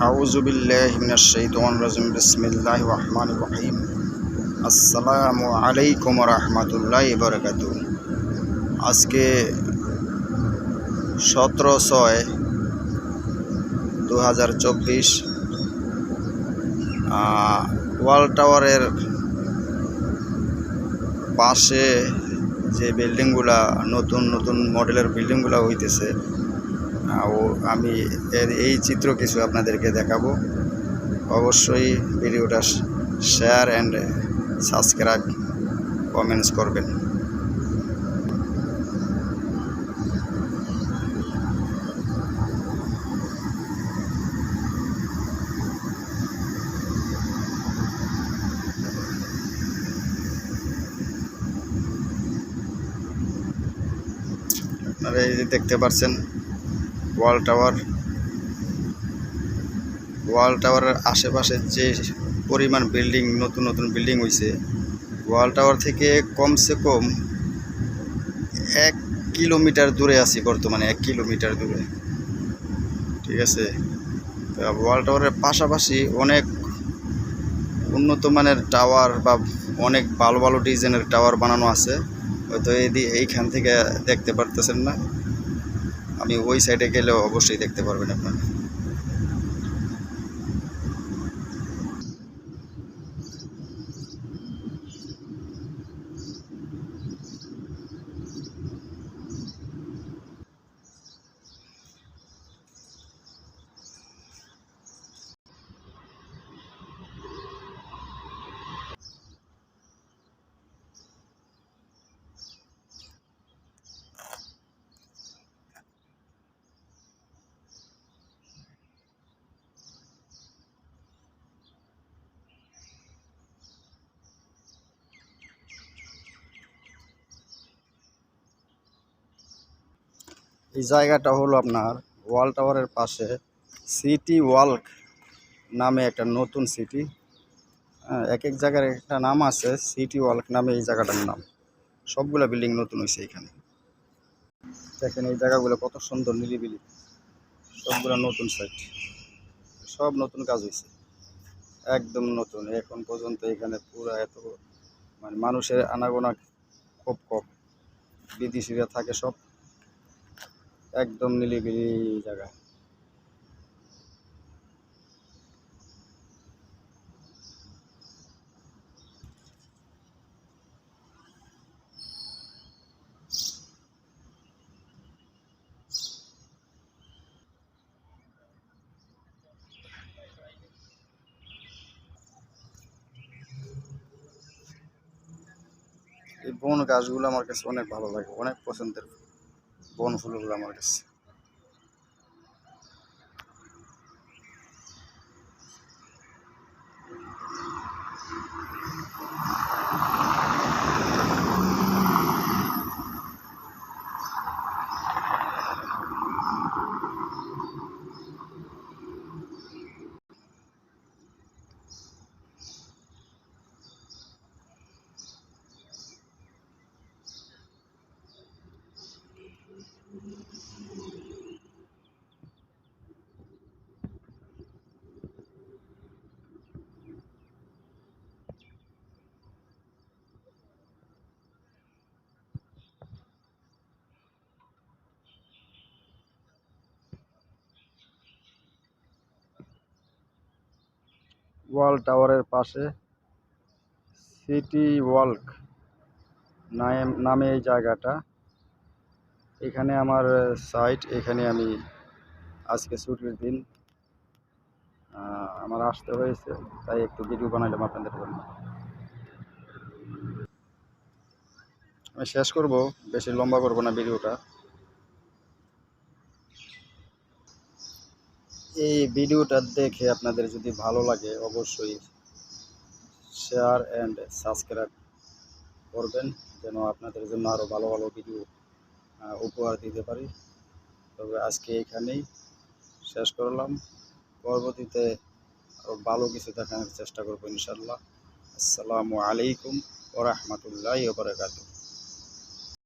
আউযু বিল্লাহি মিনাশ শাইতানির রাজিম বিসমিল্লাহির রহমানির রহিম। আসসালামু আলাইকুম ওয়া রাহমাতুল্লাহি ওয়া বারাকাতুহু। আজকে 17/6/2024 ওয়াল টাওয়ারের পাশে যে বিল্ডিংগুলা নতুন নতুন মডেলের বিল্ডিংগুলা হইতেছে, আমি এই চিত্র কিছু আপনাদেরকে দেখাবো। অবশ্যই ভিডিওটা শেয়ার অ্যান্ড সাবস্ক্রাইব কমেন্টস করবেন। আপনারা এই যে দেখতে পাচ্ছেন ওয়াল টাওয়ারের আশেপাশে যে পরিমাণ বিল্ডিং, নতুন নতুন বিল্ডিং হয়েছে, ওয়াল টাওয়ার থেকে কমসে কম 1 কিলোমিটার দূরে আছি বর্তমানে, 1 কিলোমিটার দূরে। ঠিক আছে, ওয়াল টাওয়ারের পাশাপাশি অনেক উন্নত মানের টাওয়ার বা অনেক ভালো ভালো ডিজাইনের টাওয়ার বানানো আছে। হয়তো এইখান থেকে দেখতে পারতেছেন না, আমি ওই সাইডে গেলেও অবশ্যই দেখতে পারবেন আপনারা। এই জায়গাটা হলো আপনার ওয়াল টাওয়ারের পাশে সিটি ওয়ার্ল্ড নামে একটা নতুন সিটি। এক এক জায়গার একটা নাম আছে, সিটি ওয়ার্ল্ড নামে এই জায়গাটার নাম। সবগুলা বিল্ডিং নতুন হয়েছে এখানে। দেখেন এই জায়গাগুলো কত সুন্দর, নিরিবিলি, সবগুলো নতুন সাইট, সব নতুন কাজ হয়েছে, একদম নতুন। এখন পর্যন্ত এখানে পুরো এত মানুষের আনাগোনা খুব কম, বিদেশিরা থাকে সব, একদম নিরিবিলি জায়গা। এই বন গাছগুলো আমার কাছে অনেক ভালো লাগে, অনেক পছন্দের বন ফুলগুলো আমার কাছে। ওয়াল টাওয়ারের পাশে সিটি ওয়ার্ল্ড নামে এই জায়গাটা। এখানে আমার সাইট, এখানে আমি আজকে ছুটির দিন, আমার আসতে হয়েছে, তাই একটু ভিডিও বানাইলাম আপনাদের জন্য। আমি শেষ করব, বেশি লম্বা করব না ভিডিওটা। এই ভিডিওটা দেখে আপনাদের যদি ভালো লাগে অবশ্যই শেয়ার অ্যান্ড সাবস্ক্রাইব করবেন, যেন আপনাদের জন্য আরও ভালো ভালো ভিডিও উপহার দিতে পারি। তবে আজকে এখানেই শেষ করলাম, পরবর্তীতে আরও ভালো কিছু দেখানোর চেষ্টা করবো ইনশাল্লাহ। আসসালামু আলাইকুম ওয়া রাহমাতুল্লাহি ওয়া বারাকাতুহু।